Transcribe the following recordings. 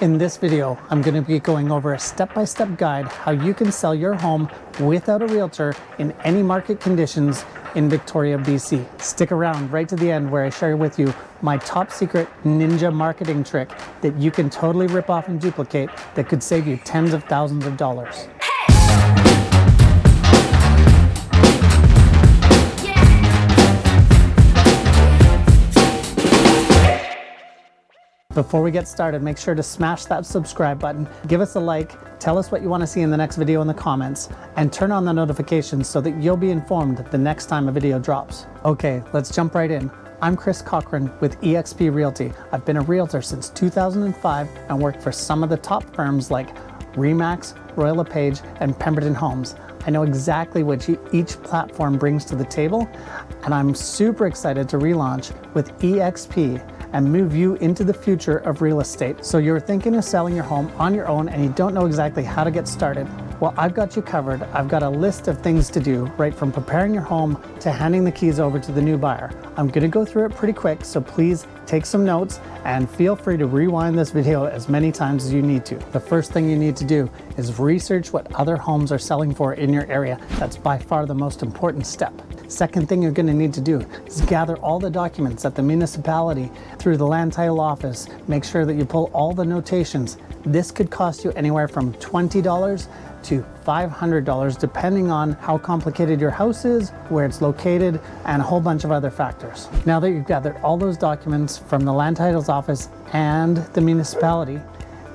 In this video, I'm going to be going over a step-by-step guide how you can sell your home without a realtor in any market conditions in Victoria, BC. Stick around right to the end where I share with you my top secret ninja marketing trick that you can totally rip off and duplicate that could save you tens of thousands of dollars. Before we get started, make sure to smash that subscribe button, give us a like, tell us what you want to see in the next video in the comments, and turn on the notifications so that you'll be informed the next time a video drops. Okay, let's jump right in. I'm Cochrane with eXp Realty. I've been a realtor since 2005 and worked for some of the top firms like RE/MAX, Royal LePage, and Pemberton Homes. I know exactly what each platform brings to the table, and I'm super excited to relaunch with eXp and move you into the future of real estate. So you're thinking of selling your home on your own and you don't know exactly how to get started. Well, I've got you covered. I've got a list of things to do, right from preparing your home to handing the keys over to the new buyer. I'm gonna go through it pretty quick, so please take some notes and feel free to rewind this video as many times as you need to. The first thing you need to do is research what other homes are selling for in your area. That's by far the most important step. Second thing you're gonna need to do is gather all the documents at the municipality through the land title office. Make sure that you pull all the notations. This could cost you anywhere from $20 to $500 depending on how complicated your house is, where it's located, and a whole bunch of other factors. Now that you've gathered all those documents from the land titles office and the municipality,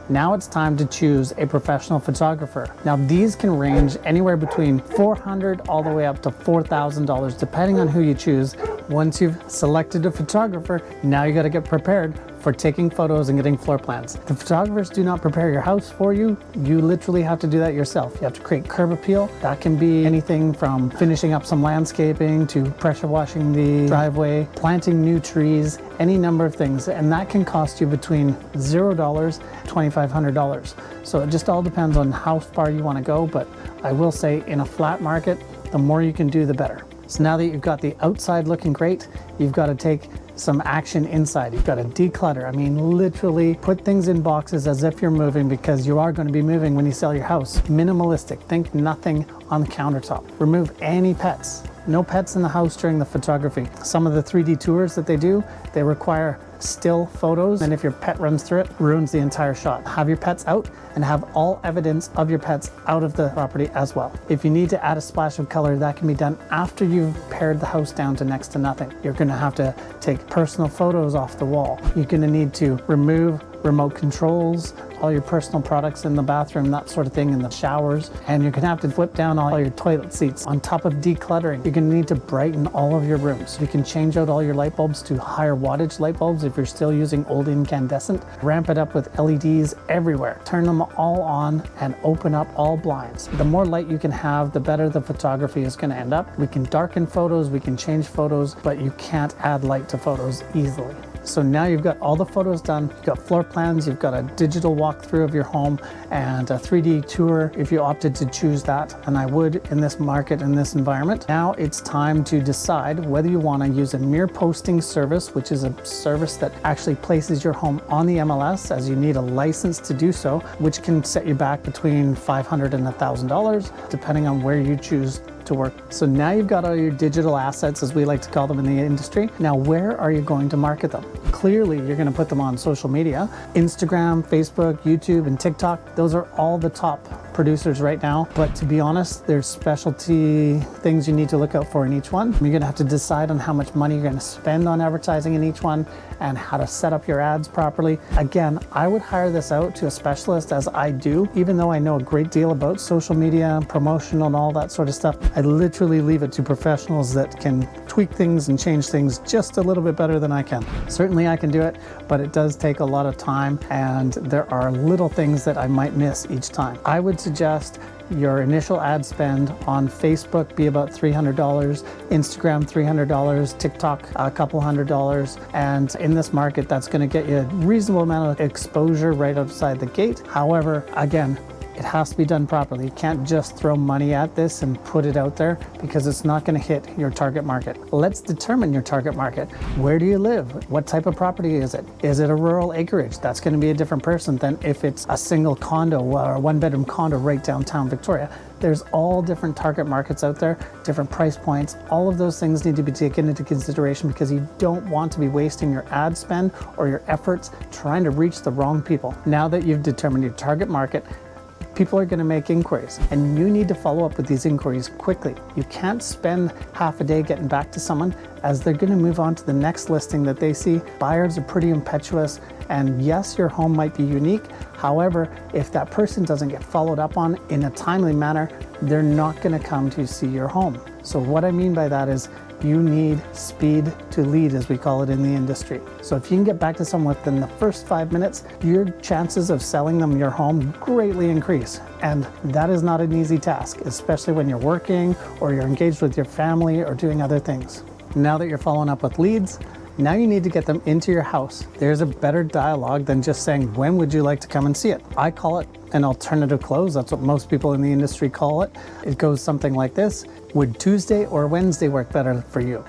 now it's time to choose a professional photographer. Now these can range anywhere between $400 all the way up to $4,000 depending on who you choose. Once you've selected a photographer, now you got to get prepared for taking photos and getting floor plans. The photographers do not prepare your house for you. You literally have to do that yourself. You have to create curb appeal. That can be anything from finishing up some landscaping to pressure washing the driveway, planting new trees, any number of things. And that can cost you between $0 to $2,500. So it just all depends on how far you want to go. But I will say in a flat market, the more you can do, the better. So now that you've got the outside looking great, you've got to take some action inside. You've got to declutter. I mean, literally put things in boxes as if you're moving, because you are going to be moving when you sell your house. Minimalistic. Think nothing on the countertop. Remove any pets. No pets in the house during the photography. Some of the 3D tours that they do, they require still photos, and if your pet runs through it, ruins the entire shot. Have your pets out and have all evidence of your pets out of the property as well. If you need to add a splash of color, that can be done after you've pared the house down to next to nothing. You're going to have to take personal photos off the wall. You're going to need to remove remote controls, all your personal products in the bathroom, that sort of thing, in the showers, and you're gonna have to flip down all your toilet seats. On top of decluttering, you're gonna need to brighten all of your rooms. You can change out all your light bulbs to higher wattage light bulbs if you're still using old incandescent. Ramp it up with LEDs everywhere. Turn them all on and open up all blinds. The more light you can have, the better the photography is gonna end up. We can darken photos, we can change photos, but you can't add light to photos easily. So now you've got all the photos done, you've got floor plans, you've got a digital walkthrough of your home and a 3D tour if you opted to choose that, and I would in this market, in this environment. Now it's time to decide whether you want to use a mere posting service, which is a service that actually places your home on the MLS, as you need a license to do so, which can set you back between $500 and $1,000 depending on where you choose to work. So now you've got all your digital assets, as we like to call them in the industry. Now, where are you going to market them? Clearly, you're going to put them on social media. Instagram, Facebook, YouTube, and TikTok. Those are all the top producers right now. But to be honest, there's specialty things you need to look out for in each one. You're going to have to decide on how much money you're going to spend on advertising in each one and how to set up your ads properly. Again, I would hire this out to a specialist, as I do. Even though I know a great deal about social media, promotional, and all that sort of stuff, I literally leave it to professionals that can tweak things and change things just a little bit better than I can. Certainly I can do it, but it does take a lot of time, and there are little things that I might miss each time. I would suggest your initial ad spend on Facebook be about $300, Instagram $300, TikTok a couple $100, and in this market that's going to get you a reasonable amount of exposure right outside the gate. However, again, it has to be done properly. You can't just throw money at this and put it out there because it's not going to hit your target market. Let's determine your target market. Where do you live? What type of property is it? Is it a rural acreage? That's going to be a different person than if it's a single condo or a one-bedroom condo right downtown Victoria. There's all different target markets out there, different price points. All of those things need to be taken into consideration because you don't want to be wasting your ad spend or your efforts trying to reach the wrong people. Now that you've determined your target market, people are going to make inquiries and you need to follow up with these inquiries quickly. You can't spend half a day getting back to someone as they're going to move on to the next listing that they see. Buyers are pretty impetuous, and yes, your home might be unique. However, if that person doesn't get followed up on in a timely manner, they're not going to come to see your home. So what I mean by that is you need speed to lead, as we call it in the industry. So if you can get back to someone within the first 5 minutes, your chances of selling them your home greatly increase. And that is not an easy task, especially when you're working or you're engaged with your family or doing other things. Now that you're following up with leads, now you need to get them into your house. There's a better dialogue than just saying, when would you like to come and see it? I call it an alternative close. That's what most people in the industry call it. It goes something like this. Would Tuesday or Wednesday work better for you?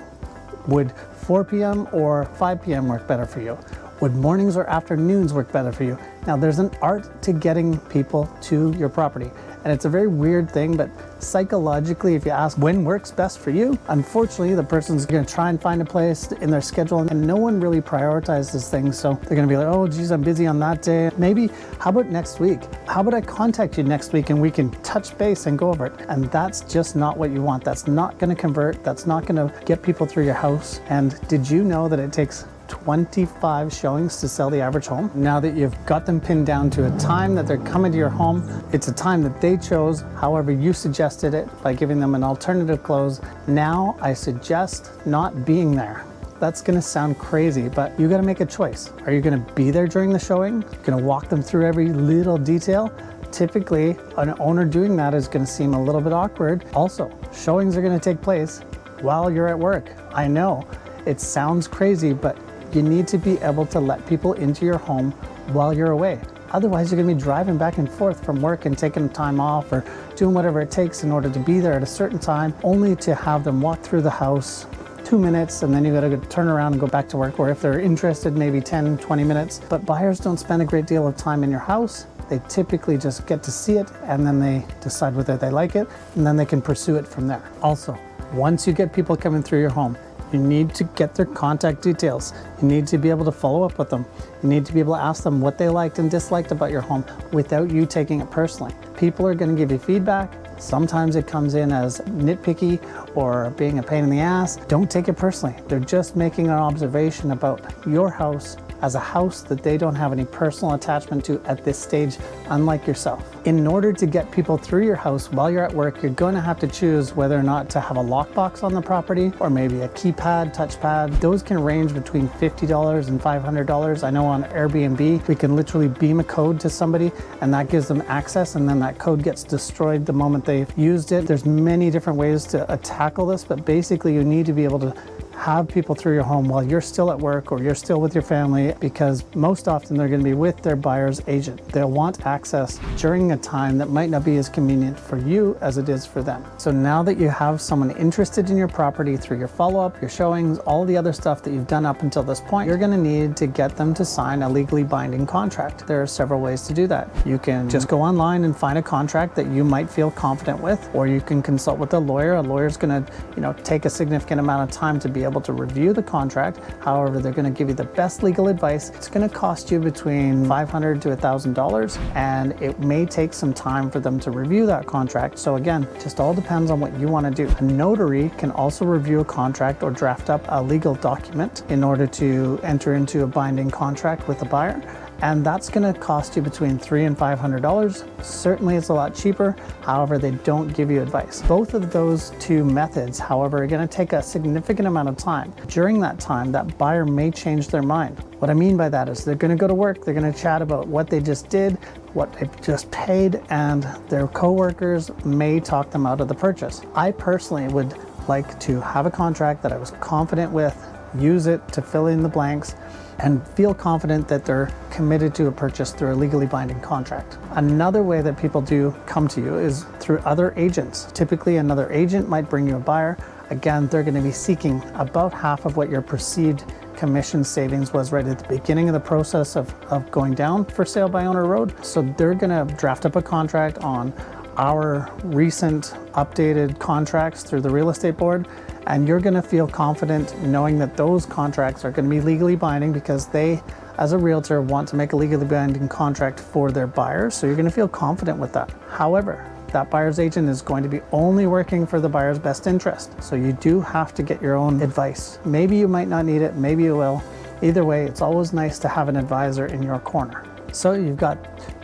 Would 4 p.m. or 5 p.m. work better for you? Would mornings or afternoons work better for you? Now, there's an art to getting people to your property. And it's a very weird thing, but psychologically, if you ask when works best for you, unfortunately, the person's going to try and find a place in their schedule, and no one really prioritizes things. So they're going to be like, oh, geez, I'm busy on that day. Maybe, how about next week? How about I contact you next week and we can touch base and go over it? And that's just not what you want. That's not going to convert. That's not going to get people through your house. And did you know that it takes 25 showings to sell the average home? Now that you've got them pinned down to a time that they're coming to your home, it's a time that they chose, however you suggested it, by giving them an alternative close. Now I suggest not being there. That's gonna sound crazy, but you gotta make a choice. Are you gonna be there during the showing? You're gonna walk them through every little detail? Typically, an owner doing that is gonna seem a little bit awkward. Also, showings are gonna take place while you're at work. I know, it sounds crazy, but you need to be able to let people into your home while you're away. Otherwise, you're gonna be driving back and forth from work and taking time off or doing whatever it takes in order to be there at a certain time, only to have them walk through the house 2 minutes and then you gotta turn around and go back to work, or if they're interested, maybe 10, 20 minutes. But buyers don't spend a great deal of time in your house. They typically just get to see it and then they decide whether they like it, and then they can pursue it from there. Also, once you get people coming through your home, you need to get their contact details. You need to be able to follow up with them. You need to be able to ask them what they liked and disliked about your home without you taking it personally. People are going to give you feedback. Sometimes it comes in as nitpicky or being a pain in the ass. Don't take it personally. They're just making an observation about your house as a house that they don't have any personal attachment to at this stage, unlike yourself. In order to get people through your house while you're at work, you're going to have to choose whether or not to have a lockbox on the property or maybe a keypad, touchpad. Those can range between $50 and $500. I know on Airbnb, we can literally beam a code to somebody and that gives them access, and then that code gets destroyed the moment they've used it. There's many different ways to tackle this, but basically you need to be able to have people through your home while you're still at work or you're still with your family, because most often they're going to be with their buyer's agent. They'll want access during a time that might not be as convenient for you as it is for them. So now that you have someone interested in your property through your follow-up, your showings, all the other stuff that you've done up until this point, you're going to need to get them to sign a legally binding contract. There are several ways to do that. You can just go online and find a contract that you might feel confident with, or you can consult with a lawyer. A lawyer's going to, take a significant amount of time to be able to review the contract. However, they're going to give you the best legal advice. It's going to cost you between $500 to $1,000, and it may take some time for them to review that contract. So again, just all depends on what you want to do. A notary can also review a contract or draft up a legal document in order to enter into a binding contract with the buyer. And that's going to cost you between $300 and $500. Certainly it's a lot cheaper. However, they don't give you advice. Both of those two methods, however, are going to take a significant amount of time. During that time, that buyer may change their mind. What I mean by that is they're going to go to work, they're going to chat about what they just did, what they just paid, and their coworkers may talk them out of the purchase. I personally would like to have a contract that I was confident with, use it to fill in the blanks, and feel confident that they're committed to a purchase through a legally binding contract. Another way that people do come to you is through other agents. Typically, another agent might bring you a buyer. Again, they're going to be seeking about half of what your perceived commission savings was right at the beginning of the process of going down for sale by owner road. So they're going to draft up a contract on our recent updated contracts through the real estate board, and you're going to feel confident knowing that those contracts are going to be legally binding because they, as a realtor, want to make a legally binding contract for their buyers. So you're going to feel confident with that. However, that buyer's agent is going to be only working for the buyer's best interest. So you do have to get your own advice. Maybe you might not need it, maybe you will. Either way, it's always nice to have an advisor in your corner. So you've got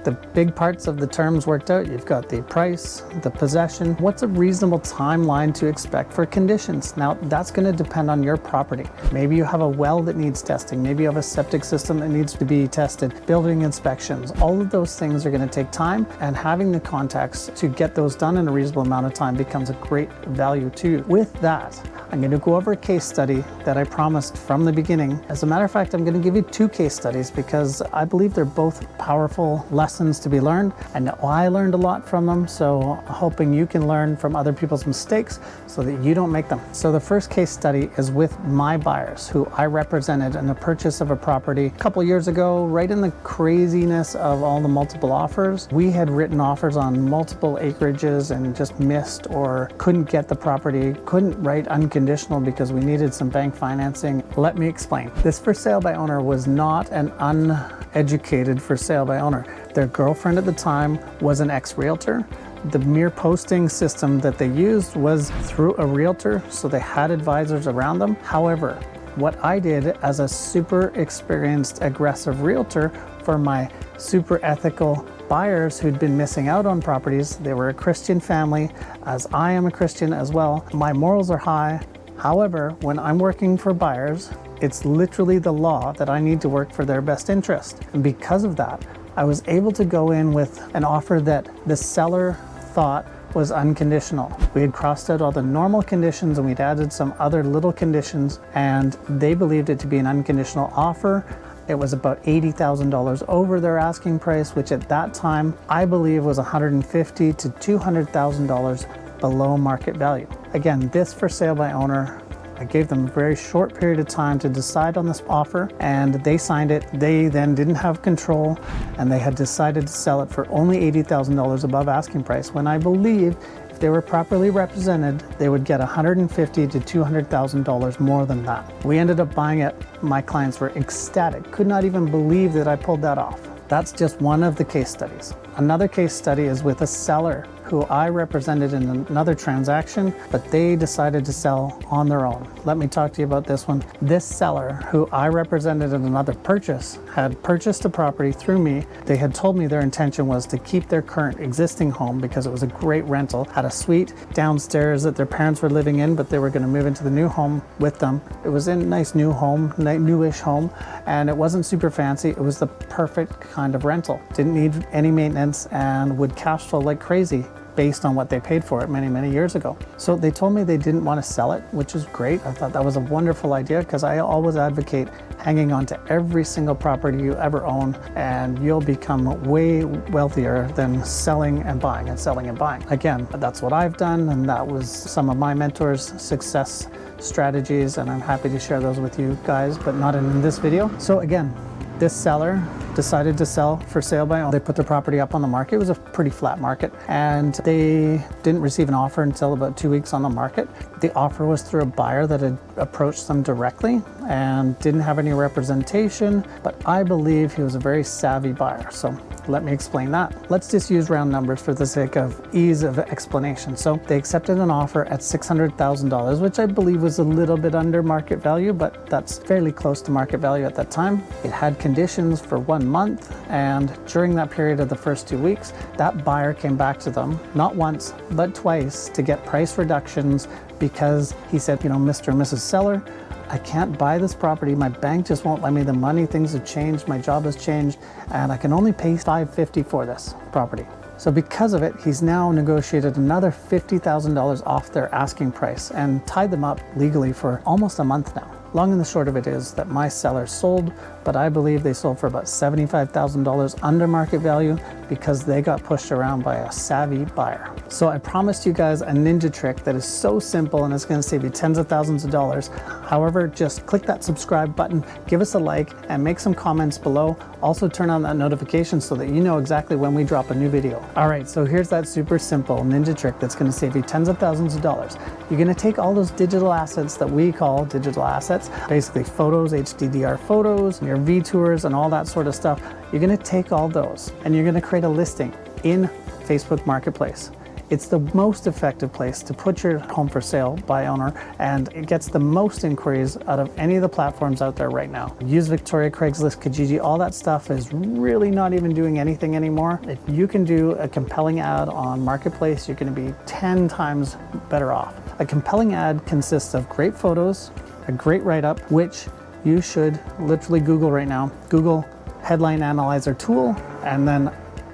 the big parts of the terms worked out. You've got the price, the possession. What's a reasonable timeline to expect for conditions? Now, that's going to depend on your property. Maybe you have a well that needs testing. Maybe you have a septic system that needs to be tested, building inspections. All of those things are going to take time, and having the contacts to get those done in a reasonable amount of time becomes a great value too. With that, I'm going to go over a case study that I promised from the beginning. As a matter of fact, I'm going to give you two case studies because I believe they're both powerful lessons to be learned. I know I learned a lot from them, so hoping you can learn from other people's mistakes so that you don't make them. So the first case study is with my buyers who I represented in the purchase of a property a couple years ago, right in the craziness of all the multiple offers. We had written offers on multiple acreages and just missed or couldn't get the property, couldn't write unconditional because we needed some bank financing. Let me explain. This for sale by owner was not an uneducated for sale by owner. Their girlfriend at the time was an ex-realtor. The mere posting system that they used was through a realtor, so they had advisors around them. However, what I did as a super experienced, aggressive realtor for my super ethical buyers who'd been missing out on properties, they were a Christian family, as I am a Christian as well. My morals are high. However, when I'm working for buyers, it's literally the law that I need to work for their best interest. And because of that, I was able to go in with an offer that the seller thought was unconditional. We had crossed out all the normal conditions and we'd added some other little conditions, and they believed it to be an unconditional offer. It was about $80,000 over their asking price, which at that time I believe was $150,000 to $200,000 below market value. Again, this for sale by owner, I gave them a very short period of time to decide on this offer, and they signed it. They then didn't have control, and they had decided to sell it for only $80,000 above asking price, when I believe if they were properly represented, they would get $150,000 to $200,000 more than that. We ended up buying it. My clients were ecstatic, could not even believe that I pulled that off. That's just one of the case studies. Another case study is with a seller who I represented in another transaction, but they decided to sell on their own. Let me talk to you about this one. This seller, who I represented in another purchase, had purchased a property through me. They had told me their intention was to keep their current existing home because it was a great rental, had a suite downstairs that their parents were living in, but they were going to move into the new home with them. It was a nice new home, newish home, and it wasn't super fancy. It was the perfect kind of rental. Didn't need any maintenance and would cash flow like crazy based on what they paid for it many, many years ago. So they told me they didn't want to sell it, which is great. I thought that was a wonderful idea because I always advocate hanging on to every single property you ever own, and you'll become way wealthier than selling and buying and selling and buying. Again, that's what I've done, and that was some of my mentors' success strategies, and I'm happy to share those with you guys, but not in this video. So again, this seller decided to sell for sale by owner. They put their property up on the market. It was a pretty flat market, and they didn't receive an offer until about 2 weeks on the market. The offer was through a buyer that had approached them directly and didn't have any representation, but I believe he was a very savvy buyer. So let me explain that. Let's just use round numbers for the sake of ease of explanation. So they accepted an offer at $600,000, which I believe was a little bit under market value, but that's fairly close to market value at that time. It had conditions for 1 month, and during that period of the first 2 weeks, that buyer came back to them, not once, but twice, to get price reductions because he said, you know, Mr. and Mrs. Seller, I can't buy this property. My bank just won't lend me the money. Things have changed. My job has changed, and I can only pay $550,000 for this property. So because of it, he's now negotiated another $50,000 off their asking price and tied them up legally for almost a month now. Long and the short of it is that my seller sold, but I believe they sold for about $75,000 under market value because they got pushed around by a savvy buyer. So I promised you guys a ninja trick that is so simple and it's going to save you tens of thousands of dollars. However, just click that subscribe button, give us a like, and make some comments below. Also turn on that notification so that you know exactly when we drop a new video. All right, so here's that super simple ninja trick that's going to save you tens of thousands of dollars. You're going to take all those digital assets that we call digital assets, basically photos, HDR photos, your VTours and all that sort of stuff. You're going to take all those and you're going to create a listing in Facebook Marketplace. It's the most effective place to put your home for sale by owner, and it gets the most inquiries out of any of the platforms out there right now. Use Victoria, Craigslist, Kijiji, all that stuff is really not even doing anything anymore. If you can do a compelling ad on Marketplace, you're going to be 10 times better off. A compelling ad consists of great photos, a great write-up, which you should literally Google right now. Google Headline Analyzer tool, and then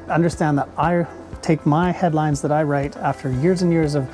understand that I take my headlines that I write after years and years of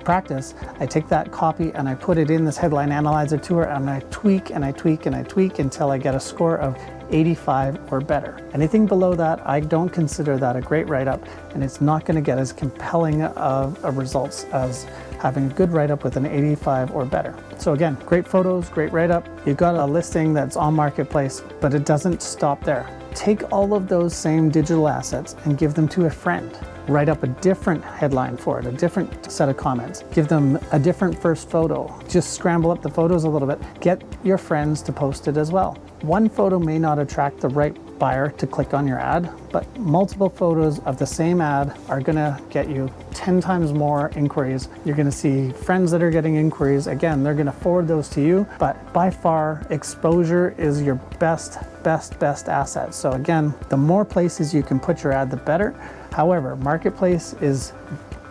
practice. I take that copy and I put it in this Headline Analyzer tool, and I tweak and I tweak and I tweak until I get a score of 85 or better. Anything below that, I don't consider that a great write-up, and it's not going to get as compelling of results as having a good write-up with an 85 or better. So again, great photos, great write-up. You've got a listing that's on Marketplace, but it doesn't stop there. Take all of those same digital assets and give them to a friend. Write up a different headline for it, a different set of comments. Give them a different first photo. Just scramble up the photos a little bit. Get your friends to post it as well. One photo may not attract the right buyer to click on your ad, but multiple photos of the same ad are gonna get you 10 times more inquiries. You're gonna see friends that are getting inquiries. Again, they're gonna forward those to you, but by far, exposure is your best asset. So again, the more places you can put your ad, the better. However, Marketplace is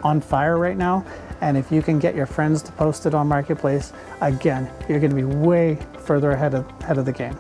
on fire right now, and if you can get your friends to post it on Marketplace, again, you're gonna be way further ahead of the game.